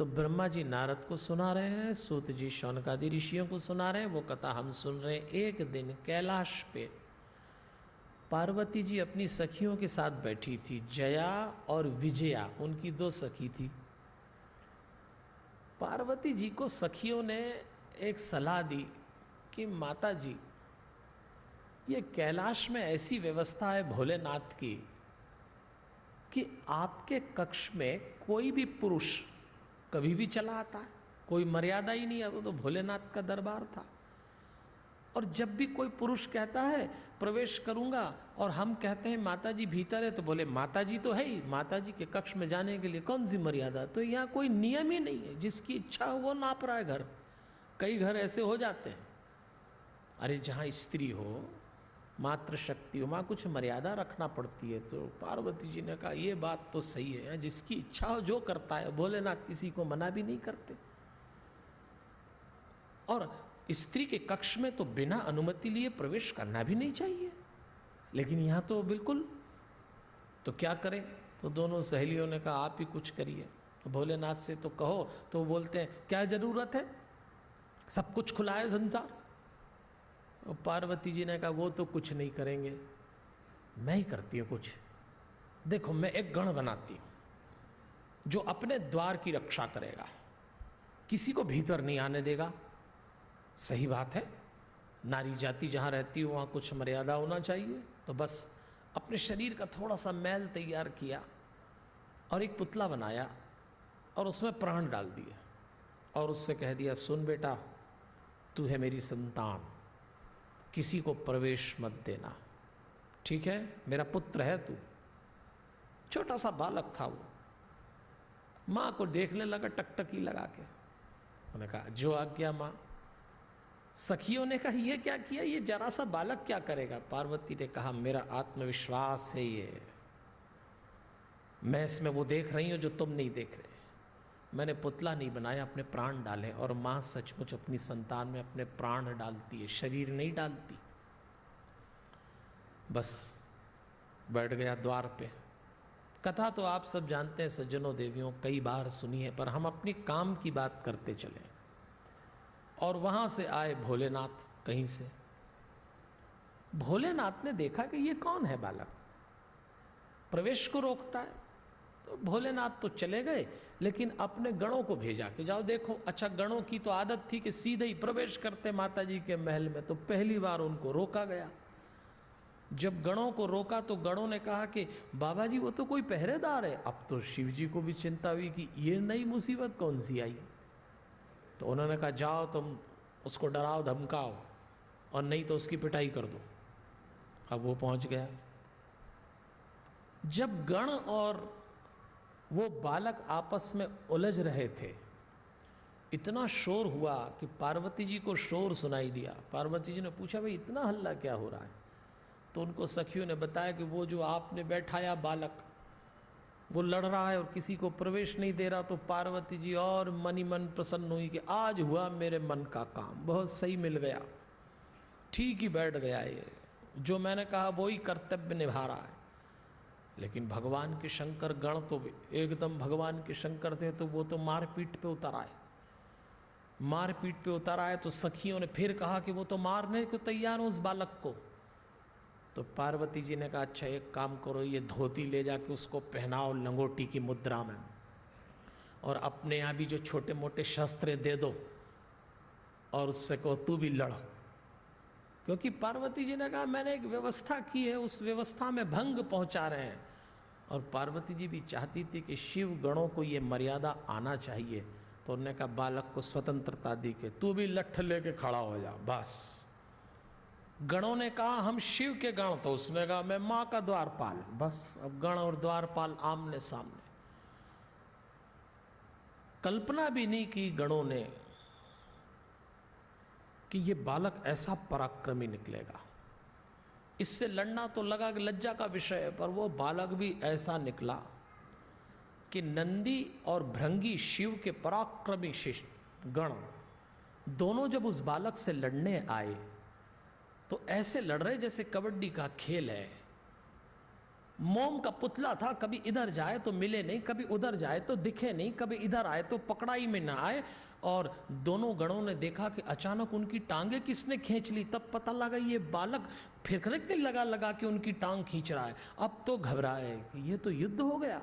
तो ब्रह्मा जी नारद को सुना रहे हैं, सूत जी शौनकादि ऋषियों को सुना रहे हैं, वो कथा हम सुन रहे हैं। एक दिन कैलाश पे पार्वती जी अपनी सखियों के साथ बैठी थी। जया और विजया उनकी दो सखी थी। पार्वती जी को सखियों ने एक सलाह दी कि माता जी, ये कैलाश में ऐसी व्यवस्था है भोलेनाथ की कि आपके कक्ष में कोई भी पुरुष कभी भी चला आता है, कोई मर्यादा ही नहीं है। वो तो भोलेनाथ का दरबार था। और जब भी कोई पुरुष कहता है प्रवेश करूंगा और हम कहते हैं माता जी भीतर है, तो बोले माता जी तो है ही, माता जी के कक्ष में जाने के लिए कौन सी मर्यादा। तो यहाँ कोई नियम ही नहीं है, जिसकी इच्छा हो वो नाप रहा है घर। कई घर ऐसे हो जाते हैं। अरे जहाँ स्त्री हो, मातृशक्ति हो, वहाँ कुछ मर्यादा रखना पड़ती है। तो पार्वती जी ने कहा ये बात तो सही है, जिसकी इच्छा हो जो करता है, भोलेनाथ किसी को मना भी नहीं करते। और स्त्री के कक्ष में तो बिना अनुमति लिए प्रवेश करना भी नहीं चाहिए, लेकिन यहाँ तो बिल्कुल। तो क्या करें? तो दोनों सहेलियों ने कहा आप ही कुछ करिए, तो भोलेनाथ से तो कहो। तो वो बोलते हैं क्या जरूरत है, सब कुछ खुला है संसार। और पार्वती जी ने कहा वो तो कुछ नहीं करेंगे, मैं ही करती हूँ कुछ। देखो मैं एक गण बनाती हूँ जो अपने द्वार की रक्षा करेगा, किसी को भीतर नहीं आने देगा। सही बात है, नारी जाति जहाँ रहती हो वहाँ कुछ मर्यादा होना चाहिए। तो बस अपने शरीर का थोड़ा सा मैल तैयार किया और एक पुतला बनाया और उसमें प्राण डाल दिए और उससे कह दिया सुन बेटा, तू है मेरी संतान, किसी को प्रवेश मत देना, ठीक है? मेरा पुत्र है तू। छोटा सा बालक था वो, माँ को देखने लगा टकटकी लगा के। उन्होंने कहा जो आज्ञा माँ। सखियों ने कहा ये क्या किया, ये जरा सा बालक क्या करेगा? पार्वती ने कहा मेरा आत्मविश्वास है ये, मैं इसमें वो देख रही हूँ जो तुम नहीं देख रहे। मैंने पुतला नहीं बनाया, अपने प्राण डाले। और माँ सचमुच अपनी संतान में अपने प्राण डालती है, शरीर नहीं डालती। बस बैठ गया द्वार पे। कथा तो आप सब जानते हैं सज्जनों देवियों, कई बार सुनी है, पर हम अपनी काम की बात करते चले। और वहां से आए भोलेनाथ कहीं से। भोलेनाथ ने देखा कि ये कौन है बालक, प्रवेश को रोकता है। तो भोलेनाथ तो चले गए, लेकिन अपने गणों को भेजा कि जाओ देखो। अच्छा, गणों की तो आदत थी कि सीधे ही प्रवेश करते माता जी के महल में, तो पहली बार उनको रोका गया। जब गणों को रोका तो गणों ने कहा कि बाबा जी वो तो कोई पहरेदार है। अब तो शिव जी को भी चिंता हुई कि ये नई मुसीबत कौन सी आई। तो उन्होंने कहा जाओ तुम उसको डराओ धमकाओ, और नहीं तो उसकी पिटाई कर दो। अब वो पहुंच गया। जब गण और वो बालक आपस में उलझ रहे थे, इतना शोर हुआ कि पार्वती जी को शोर सुनाई दिया। पार्वती जी ने पूछा भाई इतना हल्ला क्या हो रहा है? तो उनको सखियों ने बताया कि वो जो आपने बैठाया बालक, वो लड़ रहा है और किसी को प्रवेश नहीं दे रहा। तो पार्वती जी और मन ही मन प्रसन्न हुई कि आज हुआ मेरे मन का काम, बहुत सही मिल गया, ठीक ही बैठ गया, ये जो मैंने कहा वो ही कर्तव्य निभा रहा है। लेकिन भगवान के शंकर गण तो एकदम भगवान के शंकर थे, तो वो तो मारपीट पे उतर आए। मारपीट पे उतर आए तो सखियों ने फिर कहा कि वो तो मारने को तैयार हो उस बालक को। तो पार्वती जी ने कहा अच्छा एक काम करो, ये धोती ले जाके उसको पहनाओ लंगोटी की मुद्रा में, और अपने यहाँ भी जो छोटे मोटे शस्त्र दे दो, और उससे कहो तू भी लड़। क्योंकि पार्वती जी ने कहा मैंने एक व्यवस्था की है, उस व्यवस्था में भंग पहुंचा रहे हैं। और पार्वती जी भी चाहती थी कि शिव गणों को ये मर्यादा आना चाहिए। तो उन्होंने कहा बालक को स्वतंत्रता दी के तू भी लठ लेके खड़ा हो जा। बस गणों ने कहा हम शिव के गण, तो उसने कहा मैं माँ का द्वारपाल। बस अब गण और द्वारपाल आमने सामने। कल्पना भी नहीं की गणों ने कि ये बालक ऐसा पराक्रमी निकलेगा। इससे लड़ना तो लगा कि लज्जा का विषय है, पर वो बालक भी ऐसा निकला कि नंदी और भृंगी शिव के पराक्रमी शिष्य गण दोनों जब उस बालक से लड़ने आए तो ऐसे लड़ रहे जैसे कबड्डी का खेल है। मोम का पुतला था, कभी इधर जाए तो मिले नहीं, कभी उधर जाए तो दिखे नहीं, कभी इधर आए तो पकड़ाई में ना आए। और दोनों गणों ने देखा कि अचानक उनकी टांगे किसने खींच ली। तब पता लगा ये बालक फिरकने लगा लगा कि उनकी टांग खींच रहा है। अब तो घबराए कि ये तो युद्ध हो गया,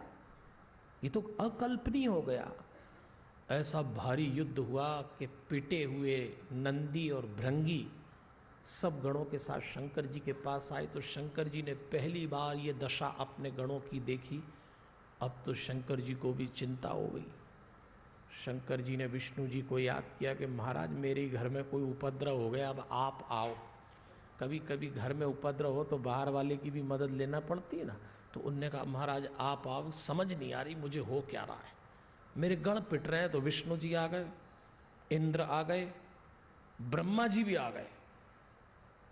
ये तो अकल्पनीय हो गया। ऐसा भारी युद्ध हुआ कि पिटे हुए नंदी और भृंगी सब गणों के साथ शंकर जी के पास आए। तो शंकर जी ने पहली बार ये दशा अपने गणों की देखी। अब तो शंकर जी को भी चिंता हो गई। शंकर जी ने विष्णु जी को याद किया कि महाराज मेरे घर में कोई उपद्रव हो गया, अब आप आओ। कभी कभी घर में उपद्रव हो तो बाहर वाले की भी मदद लेना पड़ती है ना। तो उनने कहा महाराज आप आओ, समझ नहीं आ रही मुझे हो क्या रहा है, मेरे गण पिट रहे हैं। तो विष्णु जी आ गए, इंद्र आ गए, ब्रह्मा जी भी आ गए।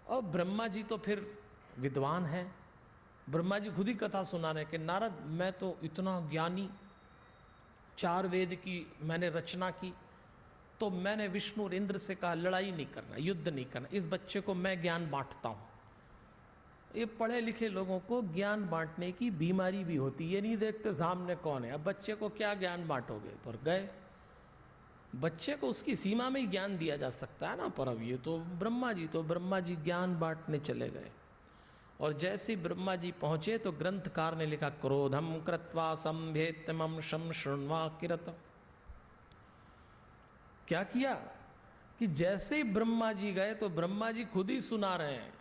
और ब्रह्मा जी तो फिर विद्वान हैं। ब्रह्मा जी खुद ही कथा सुना रहे कि नारद मैं तो इतना ज्ञानी, 4 वेद की मैंने रचना की, तो मैंने विष्णु और इंद्र से कहा लड़ाई नहीं करना, युद्ध नहीं करना, इस बच्चे को मैं ज्ञान बांटता हूँ। ये पढ़े लिखे लोगों को ज्ञान बांटने की बीमारी भी होती है, ये नहीं देखते सामने कौन है। अब बच्चे को क्या ज्ञान बांटोगे, पर गए बच्चे को उसकी सीमा में ही ज्ञान दिया जा सकता है ना। पर अब ये तो ब्रह्मा जी ज्ञान बांटने चले गए। और जैसे ही ब्रह्मा जी पहुंचे तो ग्रंथकार ने लिखा क्रोधम कृत्वा संभेत्तमं शं शृण्वा किरत। क्या किया कि जैसे ही ब्रह्मा जी गए तो ब्रह्मा जी खुद ही सुना रहे हैं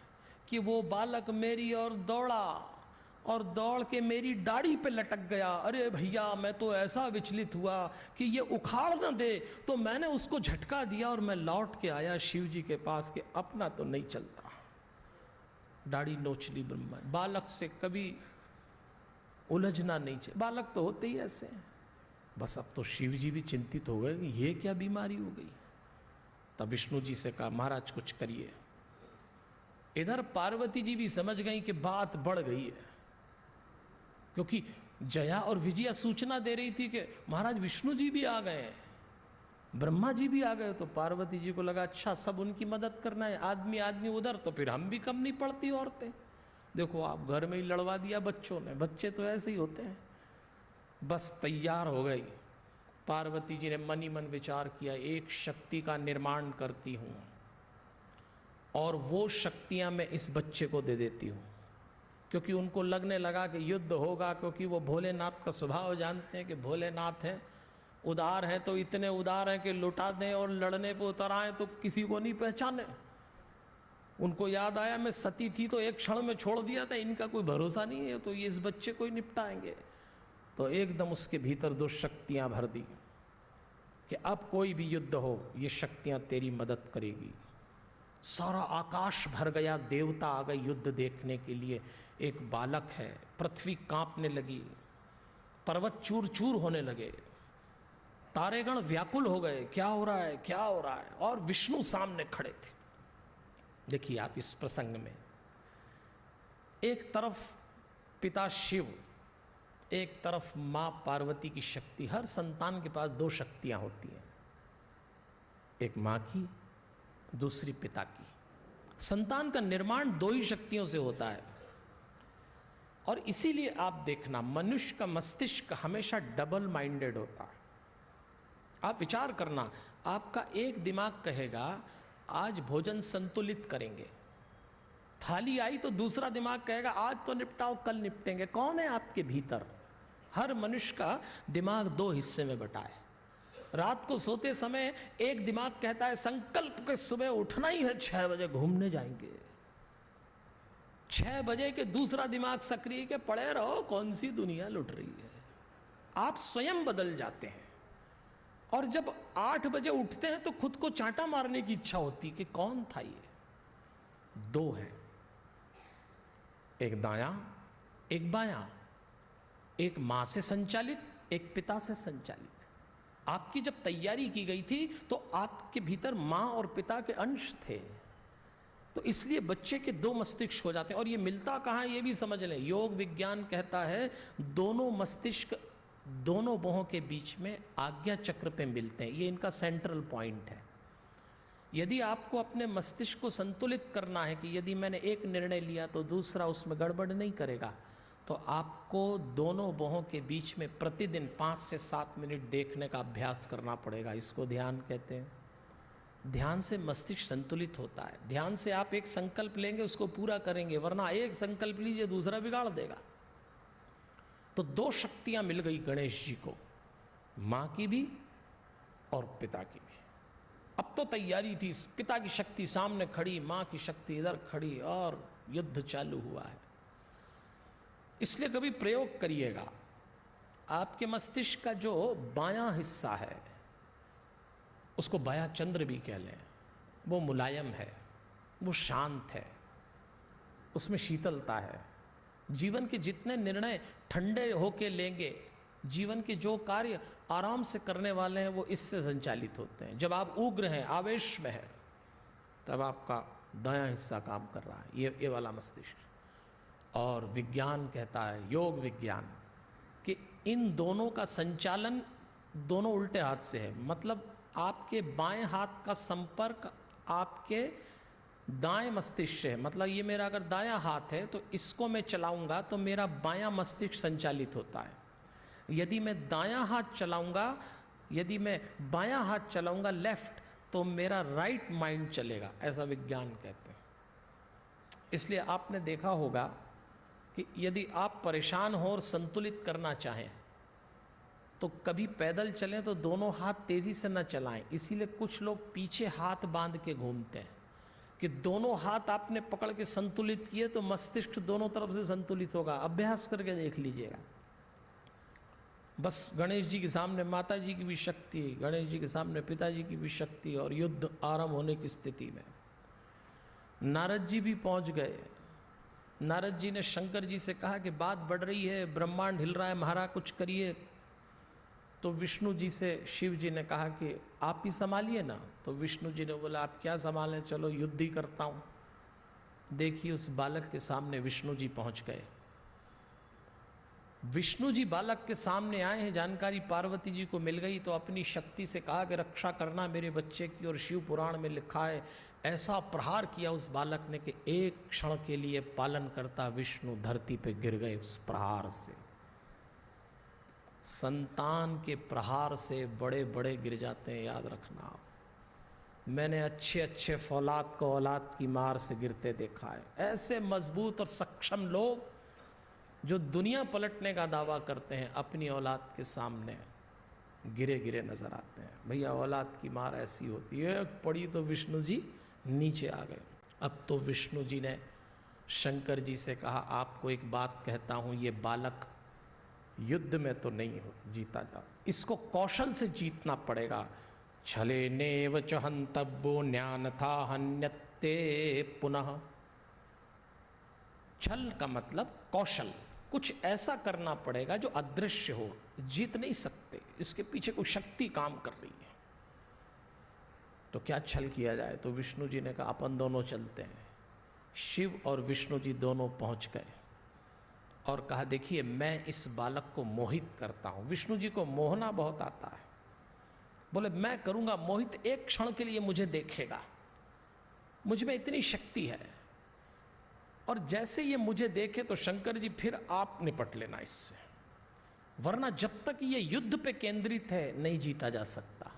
कि वो बालक मेरी ओर दौड़ा और दौड़ के मेरी दाढ़ी पे लटक गया। अरे भैया मैं तो ऐसा विचलित हुआ कि ये उखाड़ न दे, तो मैंने उसको झटका दिया और मैं लौट के आया शिव जी के पास कि अपना तो नहीं चलता। दाढ़ी नोच ली ब्रह्मा। बालक से कभी उलझना नहीं चाहिए, बालक तो होते ही ऐसे हैं। बस अब तो शिव जी भी चिंतित हो गए कि ये क्या बीमारी हो गई। तब विष्णु जी से कहा महाराज कुछ करिए। इधर पार्वती जी भी समझ गई कि बात बढ़ गई है, क्योंकि जया और विजया सूचना दे रही थी कि महाराज विष्णु जी भी आ गए हैं, ब्रह्मा जी भी आ गए। तो पार्वती जी को लगा अच्छा सब उनकी मदद करना है, आदमी आदमी उधर, तो फिर हम भी कम नहीं पड़ती औरतें। देखो आप घर में ही लड़वा दिया बच्चों ने, बच्चे तो ऐसे ही होते हैं। बस तैयार हो गई पार्वती जी ने, मन ही मन विचार किया एक शक्ति का निर्माण करती हूँ और वो शक्तियाँ मैं इस बच्चे को दे देती हूँ। क्योंकि उनको लगने लगा कि युद्ध होगा, क्योंकि वो भोलेनाथ का स्वभाव जानते हैं कि भोलेनाथ हैं, उदार हैं, तो इतने उदार हैं कि लुटा दें और लड़ने पे उतर आए तो किसी को नहीं पहचाने। उनको याद आया मैं सती थी तो एक क्षण में छोड़ दिया था, इनका कोई भरोसा नहीं है, तो ये इस बच्चे को ही निपटाएंगे। तो एकदम उसके भीतर 2 शक्तियां भर दी कि अब कोई भी युद्ध हो ये शक्तियां तेरी मदद करेगी। सारा आकाश भर गया, देवता आ गए युद्ध देखने के लिए। एक बालक है, पृथ्वी कांपने लगी, पर्वत चूर चूर होने लगे, तारेगण व्याकुल हो गए, क्या हो रहा है क्या हो रहा है। और विष्णु सामने खड़े थे। देखिए आप इस प्रसंग में एक तरफ पिता शिव, एक तरफ मां पार्वती की शक्ति। हर संतान के पास 2 शक्तियां होती हैं, एक मां की, दूसरी पिता की। संतान का निर्माण 2 ही शक्तियों से होता है। और इसीलिए आप देखना मनुष्य का मस्तिष्क हमेशा डबल माइंडेड होता है। आप विचार करना, आपका एक दिमाग कहेगा आज भोजन संतुलित करेंगे, थाली आई तो दूसरा दिमाग कहेगा आज तो निपटाओ कल निपटेंगे। कौन है आपके भीतर? हर मनुष्य का दिमाग 2 हिस्से में बटा है। रात को सोते समय एक दिमाग कहता है संकल्प के सुबह उठना ही है, 6 बजे घूमने जाएंगे। 6 बजे के दूसरा दिमाग सक्रिय के पड़े रहो, कौन सी दुनिया लुट रही है। आप स्वयं बदल जाते हैं। और जब 8 बजे उठते हैं तो खुद को चांटा मारने की इच्छा होती कि कौन था ये। 2 है, एक दायां एक बायां, एक मां से संचालित एक पिता से संचालित। आपकी जब तैयारी की गई थी तो आपके भीतर मां और पिता के अंश थे, तो इसलिए बच्चे के 2 मस्तिष्क हो जाते हैं। और ये मिलता कहाँ ये भी समझ लें। योग विज्ञान कहता है दोनों मस्तिष्क दोनों बाहों के बीच में आज्ञा चक्र पे मिलते हैं, ये इनका सेंट्रल पॉइंट है। यदि आपको अपने मस्तिष्क को संतुलित करना है कि यदि मैंने एक निर्णय लिया तो दूसरा उसमें गड़बड़ नहीं करेगा, तो आपको दोनों बाहों के बीच में प्रतिदिन 5 से 7 मिनट देखने का अभ्यास करना पड़ेगा। इसको ध्यान कहते हैं। ध्यान से मस्तिष्क संतुलित होता है। ध्यान से आप एक संकल्प लेंगे, उसको पूरा करेंगे, वरना एक संकल्प लीजिए दूसरा बिगाड़ देगा। तो 2 शक्तियां मिल गई गणेश जी को, मां की भी और पिता की भी। अब तो तैयारी थी, पिता की शक्ति सामने खड़ी, मां की शक्ति इधर खड़ी, और युद्ध चालू हुआ है। इसलिए कभी प्रयोग करिएगा, आपके मस्तिष्क का जो बायां हिस्सा है, उसको बायां चंद्र भी कह लें, वो मुलायम है, वो शांत है, उसमें शीतलता है। जीवन के जितने निर्णय ठंडे होके लेंगे, जीवन के जो कार्य आराम से करने वाले हैं, वो इससे संचालित होते हैं। जब आप उग्र हैं, आवेश में हैं, तब आपका दायां हिस्सा काम कर रहा है, ये वाला मस्तिष्क। और विज्ञान कहता है, योग विज्ञान, कि इन दोनों का संचालन दोनों उल्टे हाथ से है। मतलब आपके बाएं हाथ का संपर्क आपके दाएं मस्तिष्क से है। मतलब ये मेरा अगर दायां हाथ है तो इसको मैं चलाऊंगा तो मेरा बायां मस्तिष्क संचालित होता है। यदि मैं दायां हाथ चलाऊंगा, यदि मैं बायां हाथ चलाऊंगा लेफ्ट, तो मेरा राइट माइंड चलेगा, ऐसा विज्ञान कहते हैं। इसलिए आपने देखा होगा कि यदि आप परेशान हो और संतुलित करना चाहें तो कभी पैदल चलें तो दोनों हाथ तेजी से न चलाएं। इसीलिए कुछ लोग पीछे हाथ बांध के घूमते हैं कि दोनों हाथ आपने पकड़ के संतुलित किए तो मस्तिष्क दोनों तरफ से संतुलित होगा। अभ्यास करके देख लीजिएगा। बस गणेश जी के सामने माता जी की भी शक्ति, गणेश जी के सामने पिताजी की भी शक्ति, और युद्ध आरंभ होने की स्थिति में नारद जी भी पहुंच गए। नारद जी ने शंकर जी से कहा कि बात बढ़ रही है, ब्रह्मांड हिल रहा है, महाराज कुछ करिए। तो विष्णु जी से शिव जी ने कहा कि आप ही संभालिए ना। तो विष्णु जी ने बोला, आप क्या संभालें, चलो युद्ध ही करता हूँ। देखिए उस बालक के सामने विष्णु जी पहुँच गए। विष्णु जी बालक के सामने आए हैं, जानकारी पार्वती जी को मिल गई तो अपनी शक्ति से कहा कि रक्षा करना मेरे बच्चे की। और शिव पुराण में लिखा है, ऐसा प्रहार किया उस बालक ने कि एक क्षण के लिए पालन करता विष्णु धरती पे गिर गए उस प्रहार से। संतान के प्रहार से बड़े बड़े गिर जाते हैं, याद रखना आप। मैंने अच्छे अच्छे फौलाद को औलाद की मार से गिरते देखा है। ऐसे मजबूत और सक्षम लोग जो दुनिया पलटने का दावा करते हैं, अपनी औलाद के सामने गिरे गिरे नजर आते हैं। भैया औलाद की मार ऐसी होती है, पड़ी तो विष्णु जी नीचे आ गए। अब तो विष्णु जी ने शंकर जी से कहा, आपको एक बात कहता हूँ, ये बालक युद्ध में तो नहीं हो जीता जा, इसको कौशल से जीतना पड़ेगा। छले नेव च हन्तव्यो न्यानथा हन्यते पुनः। छल का मतलब कौशल, कुछ ऐसा करना पड़ेगा जो अदृश्य हो, जीत नहीं सकते, इसके पीछे कोई शक्ति काम कर रही है। तो क्या छल किया जाए? तो विष्णु जी ने कहा, अपन दोनों चलते हैं। शिव और विष्णु जी दोनों पहुंच गए और कहा, देखिए मैं इस बालक को मोहित करता हूं। विष्णु जी को मोहना बहुत आता है। बोले मैं करूंगा मोहित, एक क्षण के लिए मुझे देखेगा, मुझ में इतनी शक्ति है। और जैसे ये मुझे देखे तो शंकर जी फिर आप निपट लेना इससे, वरना जब तक ये युद्ध पे केंद्रित है नहीं जीता जा सकता।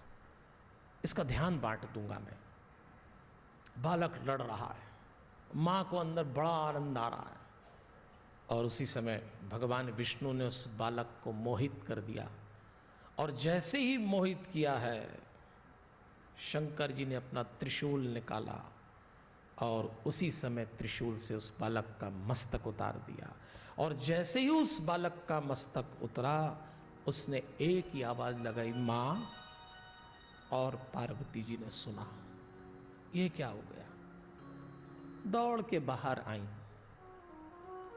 इसका ध्यान बांट दूंगा मैं। बालक लड़ रहा है, मां को अंदर बड़ा आनंद आ रहा है। और उसी समय भगवान विष्णु ने उस बालक को मोहित कर दिया। और जैसे ही मोहित किया है, शंकर जी ने अपना त्रिशूल निकाला और उसी समय त्रिशूल से उस बालक का मस्तक उतार दिया। और जैसे ही उस बालक का मस्तक उतरा, उसने एक ही आवाज लगाई, मां। और पार्वती जी ने सुना। ये क्या हो गया? दौड़ के बाहर आई।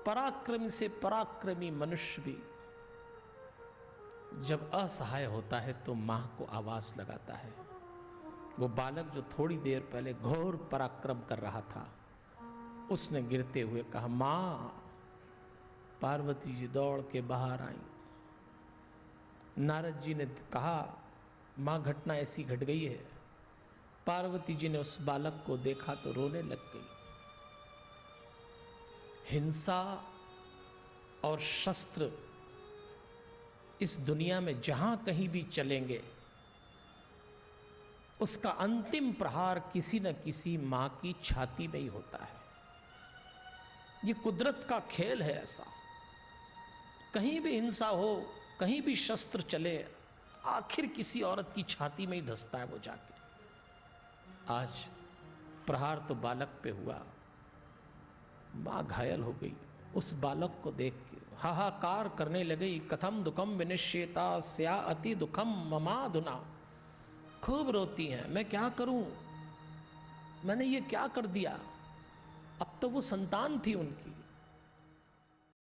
पराक्रम से पराक्रमी मनुष्य भी जब असहाय होता है तो मां को आवाज लगाता है। वो बालक जो थोड़ी देर पहले घोर पराक्रम कर रहा था, उसने गिरते हुए कहा, मां। पार्वती जी दौड़ के बाहर आई। नारद जी ने कहा, मां घटना ऐसी घट गई है। पार्वती जी ने उस बालक को देखा तो रोने लग गई। हिंसा और शस्त्र इस दुनिया में जहां कहीं भी चलेंगे, उसका अंतिम प्रहार किसी न किसी मां की छाती में ही होता है। ये कुदरत का खेल है ऐसा। कहीं भी हिंसा हो, कहीं भी शस्त्र चले, आखिर किसी औरत की छाती में ही धंसता है वो जाके। आज प्रहार तो बालक पे हुआ, मां घायल हो गई। उस बालक को देख के हाहाकार करने लगी, कथम दुखम विनिश्चेता स्या अति दुखम ममाधुना। खूब रोती हैं, मैं क्या करूं, मैंने ये क्या कर दिया। अब तो वो संतान थी उनकी,